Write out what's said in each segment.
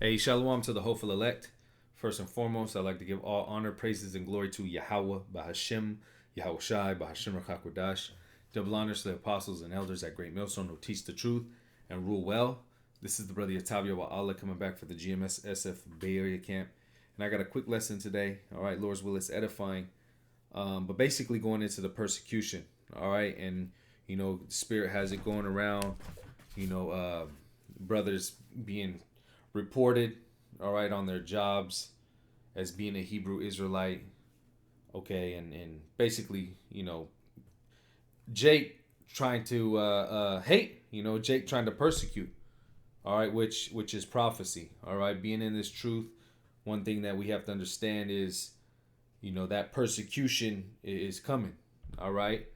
Hey, shalom to the hopeful elect. First and foremost, I'd like to give all honor, praises, and glory to Yahweh, Bahashim, Yahweh Shai, Bahashim Rakakwadash. Double honors to the apostles and elders at Great Millstone who teach the truth and rule well. This is the brother Yatavia Allah coming back for the GMS SF Bay Area camp. And I got a quick lesson today. All right, Lord's will is edifying. But basically going into the persecution. All right, and the Spirit has it going around. Brothers being reported, all right, on their jobs as being a Hebrew Israelite. Okay, and basically, Jake trying to hate, Jake trying to persecute. All right, which is prophecy. All right, being in this truth, one thing that we have to understand is, that persecution is coming. All right.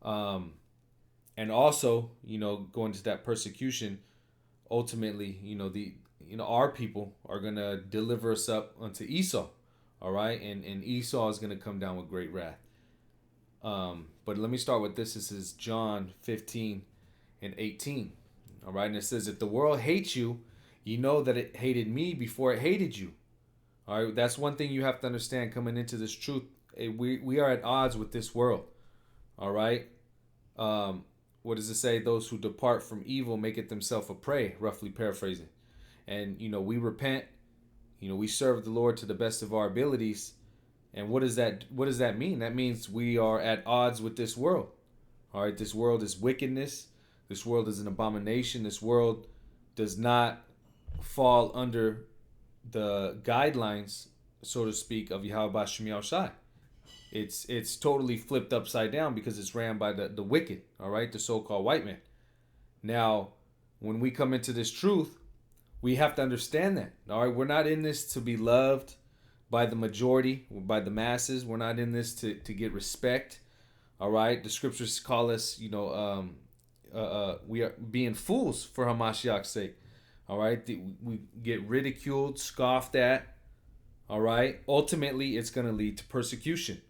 And also, going to that persecution, ultimately, our people are gonna deliver us up unto Esau, all right, and Esau is gonna come down with great wrath. But let me start with this. This is John 15 and 18, all right, and it says, "If the world hates you, you know that it hated me before it hated you." All right, that's one thing you have to understand coming into this truth. We are at odds with this world, all right. What does it say? Those who depart from evil make it themselves a prey, roughly paraphrasing. And we repent, we serve the Lord to the best of our abilities. And what does that mean? That means we are at odds with this world. All right, this world is wickedness. This world is an abomination. This world does not fall under the guidelines, so to speak, of Yahweh Bashim Yahushai. It's totally flipped upside down because it's ran by the wicked, all right, the so-called white man. Now, when we come into this truth, we have to understand that, all right? We're not in this to be loved by the majority, by the masses. We're not in this to get respect, all right? The scriptures call us, we are being fools for Hamashiach's sake, all right? We get ridiculed, scoffed at, all right? Ultimately, it's going to lead to persecution.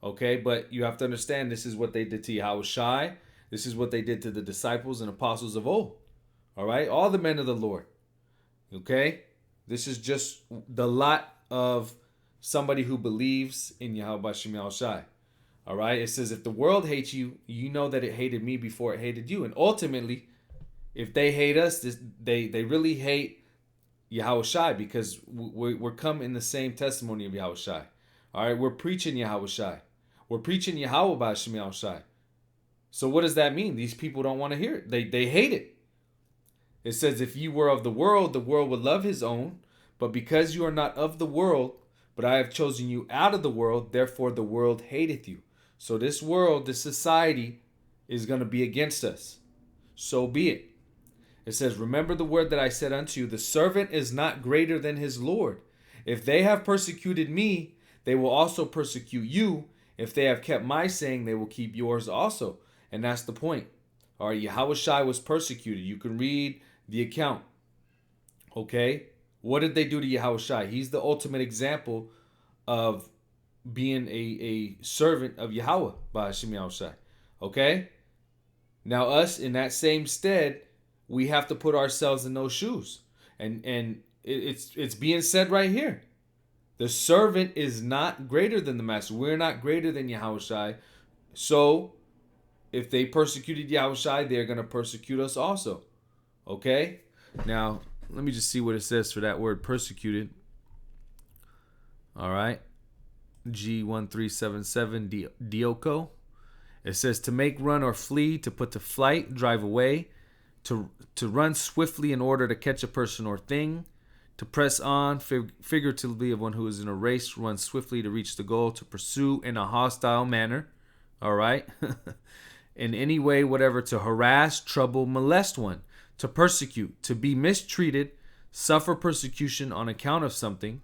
Okay, but you have to understand this is what they did to Yahweh Shai. This is what they did to the disciples and apostles of old. All right, all the men of the Lord. Okay, this is just the lot of somebody who believes in Yahweh Bashim Yahushai. All right, it says, if the world hates you, you know that it hated me before it hated you. And ultimately, if they hate us, they really hate Yahweh Shai, because we're come in the same testimony of Yahweh Shai. All right, we're preaching Yahweh Shai. We're preaching Yahweh Bashim Yahushai. So what does that mean? These people don't want to hear it. They hate it. It says, if you were of the world would love his own. But because you are not of the world, but I have chosen you out of the world, therefore the world hateth you. So this world, this society, is going to be against us. So be it. It says, remember the word that I said unto you, the servant is not greater than his Lord. If they have persecuted me, they will also persecute you. If they have kept my saying, they will keep yours also. And that's the point. All right, Yahweh Shai was persecuted. You can read the account. Okay? What did they do to Yahweh Shai? He's the ultimate example of being a servant of Yahweh by Hashem Yahushai. Okay? Now us, in that same stead, we have to put ourselves in those shoes. And it's being said right here. The servant is not greater than the master. We're not greater than Yahushai. So, if they persecuted Yahushai, they're going to persecute us also. Okay? Now, let me just see what it says for that word persecuted. All right. G1377 Dioko. It says to make, run, or flee, to put to flight, drive away, to run swiftly in order to catch a person or thing, to press on, figuratively of one who is in a race, run swiftly to reach the goal, to pursue in a hostile manner, all right, in any way, whatever, to harass, trouble, molest one, to persecute, to be mistreated, suffer persecution on account of something,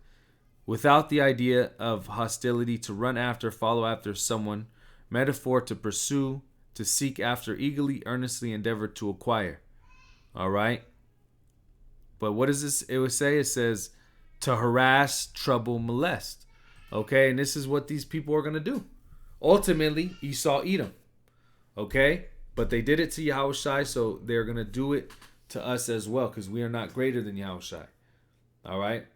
without the idea of hostility, to run after, follow after someone, metaphor, to pursue, to seek after, eagerly, earnestly endeavor to acquire, all right. But what does this? It would say, it says to harass, trouble, molest. Okay, and this is what these people are going to do. Ultimately, Esau, Edom. Okay, but they did it to Yahushai, so they're going to do it to us as well, because we are not greater than Yahushai. All right.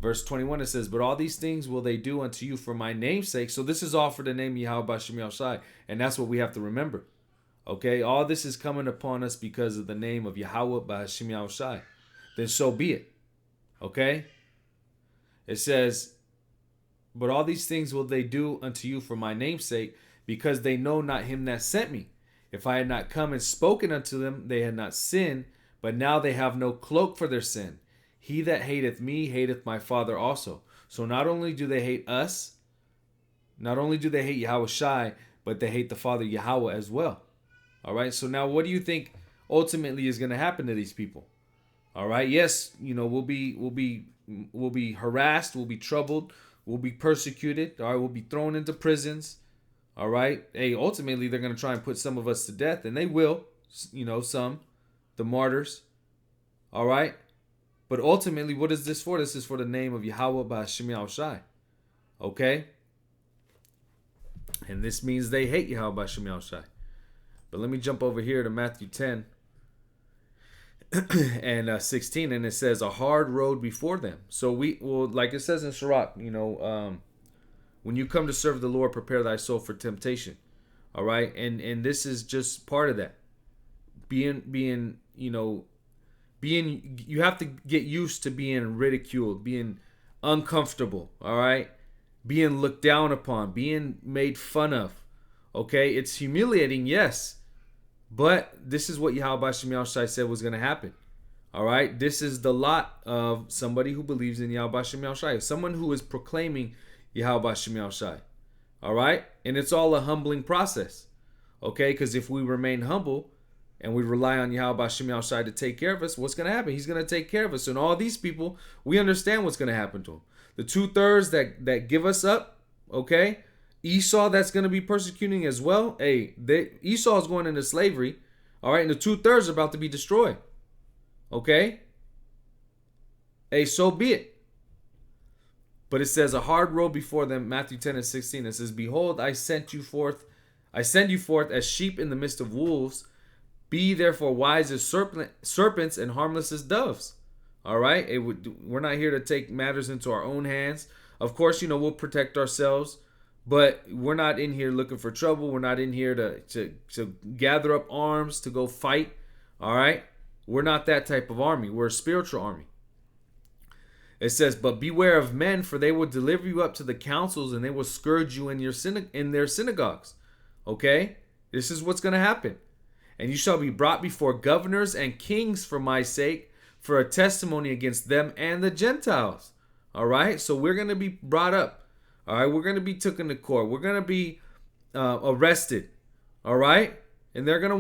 Verse 21, it says, but all these things will they do unto you for my name's sake. So this is all for the name Yahweh B'Shem Yahushai. And that's what we have to remember. Okay. All this is coming upon us because of the name of Yahweh B'Shem Yahushai. Then so be it. Okay. It says, but all these things will they do unto you for my name's sake, because they know not him that sent me. If I had not come and spoken unto them, they had not sinned, but now they have no cloak for their sin. He that hateth me hateth my Father also. So not only do they hate us, not only do they hate Yahweh Shai, but they hate the Father Yahweh as well. All right. So now what do you think ultimately is going to happen to these people? All right. Yes, we'll be harassed, we'll be troubled, we'll be persecuted. All right. We'll be thrown into prisons. All right. Hey, ultimately they're going to try and put some of us to death, and they will, some, the martyrs. All right. But ultimately, what is this for? This is for the name of Yahweh B'Shem Yahushai. Okay? And this means they hate Yahweh B'Shem Yahushai. But let me jump over here to Matthew 10 and 16. And it says, a hard road before them. So like it says in Sirach, when you come to serve the Lord, prepare thy soul for temptation. All right? And this is just part of that. You have to get used to being ridiculed, being uncomfortable, all right? Being looked down upon, being made fun of, okay? It's humiliating, yes, but this is what Yahweh B'Shem Yahushai said was going to happen, all right? This is the lot of somebody who believes in Yahweh B'Shem Yahushai, someone who is proclaiming Yahweh B'Shem Yahushai, all right? And it's all a humbling process, okay? Because if we remain humble, and we rely on Yahweh B'Shem Yahushai to take care of us, what's going to happen? He's going to take care of us. And all these people, we understand what's going to happen to them. The 2/3 that give us up, okay? Esau, that's going to be persecuting as well. Hey, Esau is going into slavery, all right? And the 2/3 are about to be destroyed, okay? Hey, so be it. But it says, a hard road before them, Matthew 10 and 16. It says, behold, I send you forth as sheep in the midst of wolves. Be therefore wise as serpents and harmless as doves. All right? We're not here to take matters into our own hands. Of course, we'll protect ourselves, but we're not in here looking for trouble. We're not in here to gather up arms to go fight. All right? We're not that type of army. We're a spiritual army. It says, but beware of men, for they will deliver you up to the councils, and they will scourge you in their synagogues. Okay? This is what's going to happen. And you shall be brought before governors and kings for my sake, for a testimony against them and the Gentiles. All right? So we're going to be brought up. All right? We're going to be taken to court. We're going to be arrested. All right? And they're going to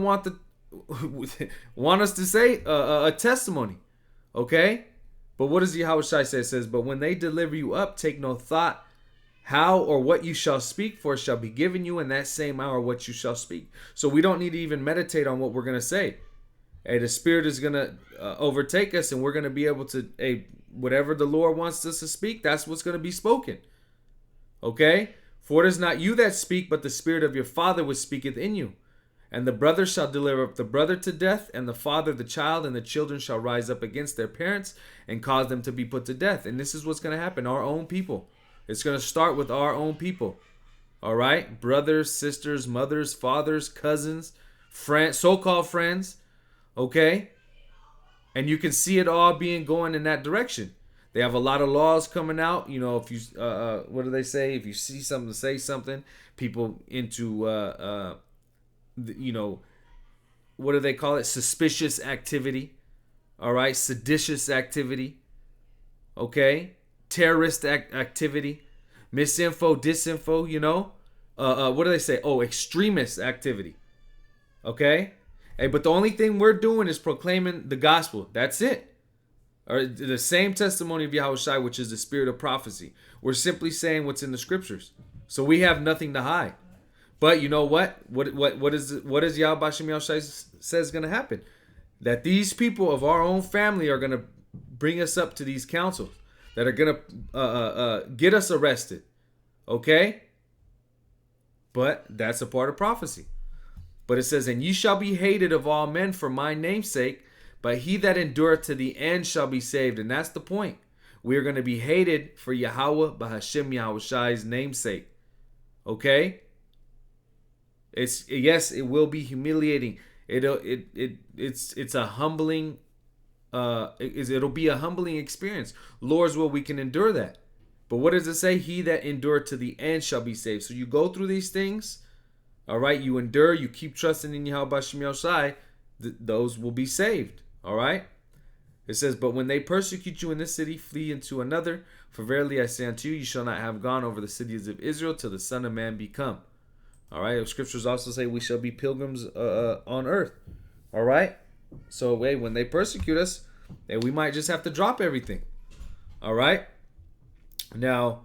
want us to say a testimony. Okay? But what does Yahweh Shai say? It says, but when they deliver you up, take no thought how or what you shall speak, for it shall be given you in that same hour what you shall speak. So we don't need to even meditate on what we're going to say. Hey, the Spirit is going to overtake us, and we're going to be able to, whatever the Lord wants us to speak, that's what's going to be spoken. Okay? For it is not you that speak, but the Spirit of your Father which speaketh in you. And the brother shall deliver up the brother to death, and the father the child, and the children shall rise up against their parents and cause them to be put to death. And this is what's going to happen. Our own people. It's going to start with our own people. All right? Brothers, sisters, mothers, fathers, cousins, friends, so-called friends. Okay? And you can see it all going in that direction. They have a lot of laws coming out. If you, what do they say? If you see something, say something. People into, what do they call it? Suspicious activity. All right? Seditious activity. Okay? Terrorist activity, misinfo, disinfo, what do they say? Oh, extremist activity. Okay? Hey, but the only thing we're doing is proclaiming the gospel. That's it. Or the same testimony of Yahweh Shai, which is the spirit of prophecy. We're simply saying what's in the scriptures. So we have nothing to hide. But you know what? What is Yahweh B'Shem Yahushai says going to happen? That these people of our own family are going to bring us up to these councils that are going to get us arrested. Okay? But that's a part of prophecy. But it says, and ye shall be hated of all men for my name's sake, but he that endureth to the end shall be saved. And that's the point. We are going to be hated for Yahweh Bahashem Yahushai's namesake. Okay? Yes, it will be humiliating. It's a humbling it'll be a humbling experience. Lord's will, we can endure that. But what does it say? He that endured to the end shall be saved. So you go through these things, all right? You endure, you keep trusting in Yahweh Bashem Yahushai, those will be saved, all right? It says, but when they persecute you in this city, flee into another. For verily I say unto you, you shall not have gone over the cities of Israel till the Son of Man be come. All right? The scriptures also say we shall be pilgrims on earth. All right? So, hey, when they persecute us, we might just have to drop everything. All right? Now,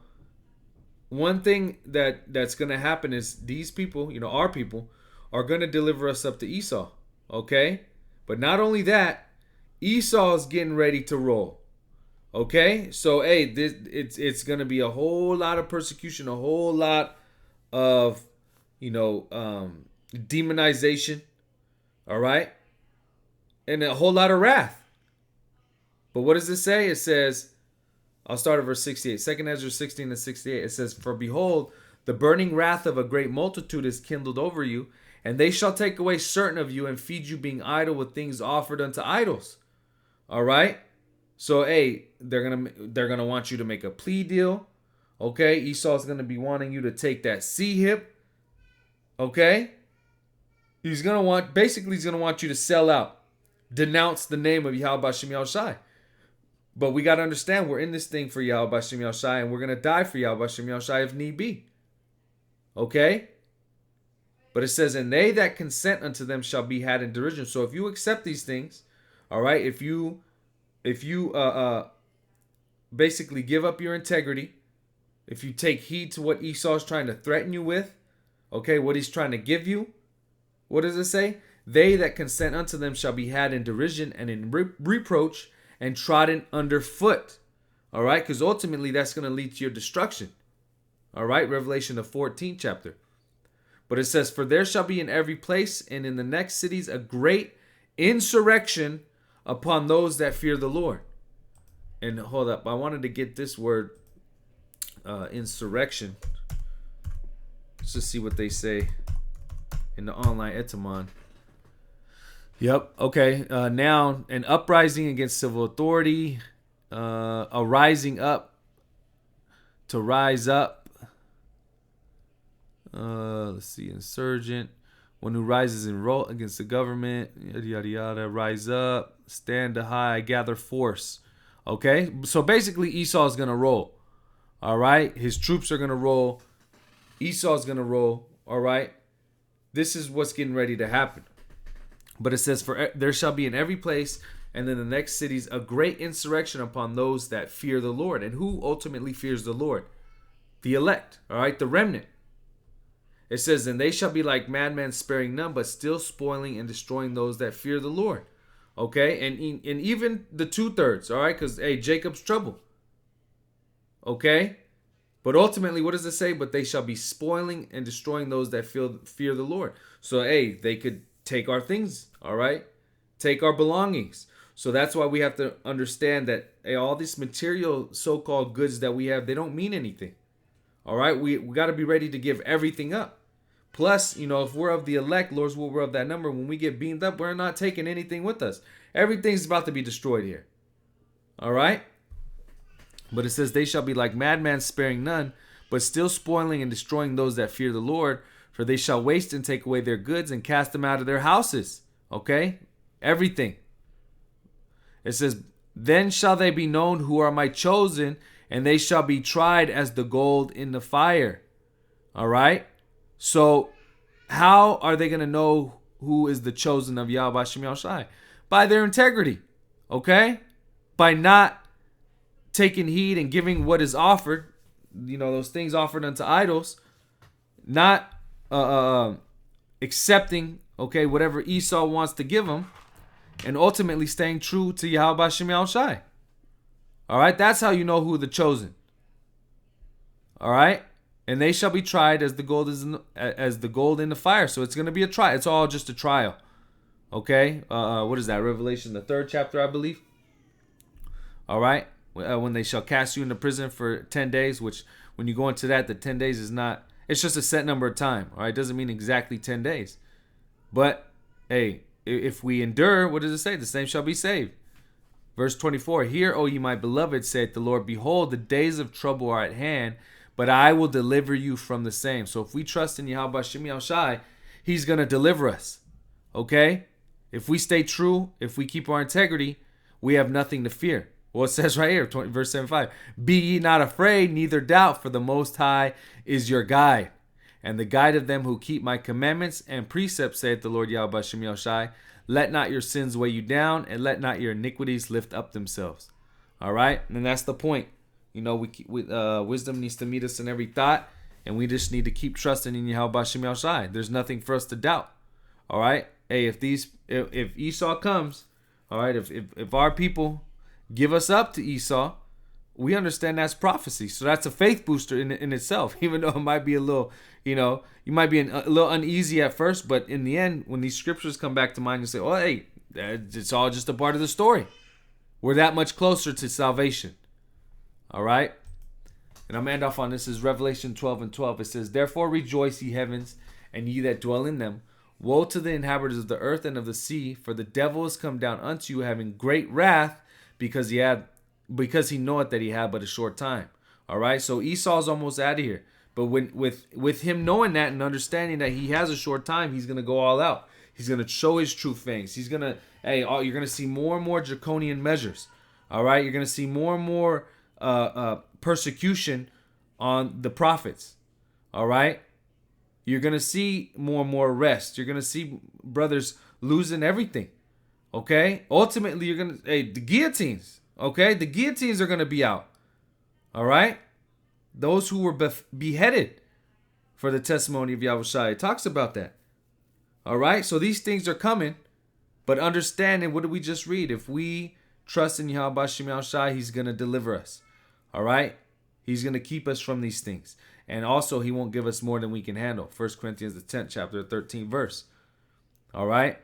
one thing that's going to happen is these people, our people, are going to deliver us up to Esau. Okay? But not only that, Esau is getting ready to roll. Okay? So, hey, it's going to be a whole lot of persecution, a whole lot of, demonization. All right? And a whole lot of wrath. But what does it say? It says, I'll start at verse 68. 2 Ezra 16 and 68. It says, for behold, the burning wrath of a great multitude is kindled over you, and they shall take away certain of you and feed you being idle with things offered unto idols. All right? So, hey, they're gonna want you to make a plea deal. Okay? Esau's gonna be wanting you to take that sea hip. Okay? He's gonna want you to sell out. Denounce the name of Yahweh Bashem Yahushai. But we got to understand, we're in this thing for Yahweh Bashem Yahushai, and we're going to die for Yahweh Bashem Yahushai if need be. Okay? But it says, and they that consent unto them shall be had in derision. So if you accept these things, all right, if you basically give up your integrity, if you take heed to what Esau is trying to threaten you with, okay, what he's trying to give you, what does it say? They that consent unto them shall be had in derision and in reproach and trodden underfoot. All right? Because ultimately that's going to lead to your destruction. All right? Revelation, the 14th chapter. But it says, for there shall be in every place and in the next cities a great insurrection upon those that fear the Lord. And hold up. I wanted to get this word, insurrection. Let's just see what they say in the online etymon. Yep. Okay. Now, an uprising against civil authority, a rising up, to rise up. Let's see, insurgent, one who rises in revolt against the government, yada yada yada. Rise up, stand to high, gather force. Okay. So basically, Esau is gonna roll. All right. His troops are gonna roll. Esau is gonna roll. All right. This is what's getting ready to happen. But it says, for there shall be in every place and in the next cities a great insurrection upon those that fear the Lord. And who ultimately fears the Lord? The elect, all right, the remnant. It says, and they shall be like madmen, sparing none, but still spoiling and destroying those that fear the Lord. Okay, and even the 2/3, all right, because, hey, Jacob's trouble. Okay, but ultimately, what does it say? But they shall be spoiling and destroying those that fear the Lord. So, hey, they could take our things, all right? Take our belongings. So that's why we have to understand that all these material so-called goods that we have, they don't mean anything. All right? We got to be ready to give everything up. Plus, if we're of the elect, Lord's will, we're of that number. When we get beamed up, we're not taking anything with us. Everything's about to be destroyed here. All right? But it says, they shall be like madmen, sparing none, but still spoiling and destroying those that fear the Lord. For they shall waste and take away their goods and cast them out of their houses. Okay? Everything. It says, then shall they be known who are my chosen, and they shall be tried as the gold in the fire. All right? So, how are they going to know who is the chosen of Yahweh Bashem Yahushai? By their integrity. Okay? By not taking heed and giving what is offered. Those things offered unto idols. Not accepting, okay, whatever Esau wants to give them, and ultimately staying true to Yahweh Bashem Yahushai. All right, that's how you know who the chosen. All right, and they shall be tried as the gold in the fire. So it's going to be a trial. It's all just a trial. Okay, what is that? Revelation, the 3rd chapter, I believe. All right, when they shall cast you into prison for 10 days, which when you go into that, the 10 days is not, it's just a set number of time. All right. It doesn't mean exactly 10 days. But hey, if we endure, what does it say? The same shall be saved. Verse 24, hear, O ye my beloved, saith the Lord, behold, the days of trouble are at hand, but I will deliver you from the same. So if we trust in Yahweh Hashem Yahushai, he's going to deliver us. Okay? If we stay true, if we keep our integrity, we have nothing to fear. Well, it says right here, verse 75, be ye not afraid, neither doubt, for the Most High is your guide, and the guide of them who keep my commandments and precepts, saith the Lord Yahweh Hashem Yahushai. Let not your sins weigh you down, and let not your iniquities lift up themselves. All right? And that's the point. You know, wisdom needs to meet us in every thought, and we just need to keep trusting in Yahweh Hashem Yahushai. There's nothing for us to doubt. All right? Hey, if Esau comes, all right, if our people give us up to Esau, we understand that's prophecy. So that's a faith booster in itself, even though it might be a little, you might be a little uneasy at first, but in the end, when these scriptures come back to mind, you say, oh, hey, it's all just a part of the story. We're that much closer to salvation. All right? And I'm end off on this. Is Revelation 12:12. It says, therefore rejoice, ye heavens, and ye that dwell in them. Woe to the inhabitants of the earth and of the sea, for the devil is come down unto you, having great wrath, because he knoweth that he had but a short time. All right? So Esau's almost out of here. But with him knowing that and understanding that he has a short time, he's going to go all out. He's going to show his true fangs. He's going to, you're going to see more and more draconian measures. All right? You're going to see more and more persecution on the prophets. All right? You're going to see more and more arrests. You're going to see brothers losing everything. Okay? Ultimately, you're going to, the guillotines. Okay? The guillotines are going to be out. All right? Those who were beheaded for the testimony of Yahushua. It talks about that. All right? So these things are coming. But understanding, what did we just read? If we trust in Yahweh Hashem Yahushua, he's going to deliver us. All right? He's going to keep us from these things. And also, he won't give us more than we can handle. 1 Corinthians, the 10th chapter, 13th verse. All right?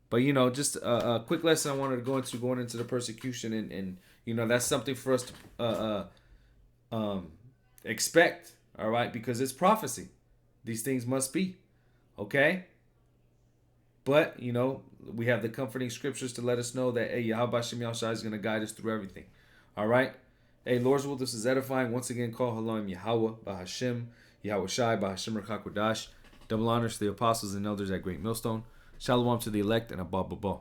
But, just a quick lesson I wanted to go into going into the persecution. And that's something for us to expect. All right? Because it's prophecy. These things must be. Okay? But, we have the comforting scriptures to let us know that, hey, Yahweh Hashem Yahushua is going to guide us through everything. All right? Hey, Lord's will, this is edifying. Once again, call Halom Yahweh, Bahashem, Yahweh Shai, Bahashem Rakakodash. Double honors to the apostles and elders at Great Millstone. Shalom to the elect, and Abba Baba.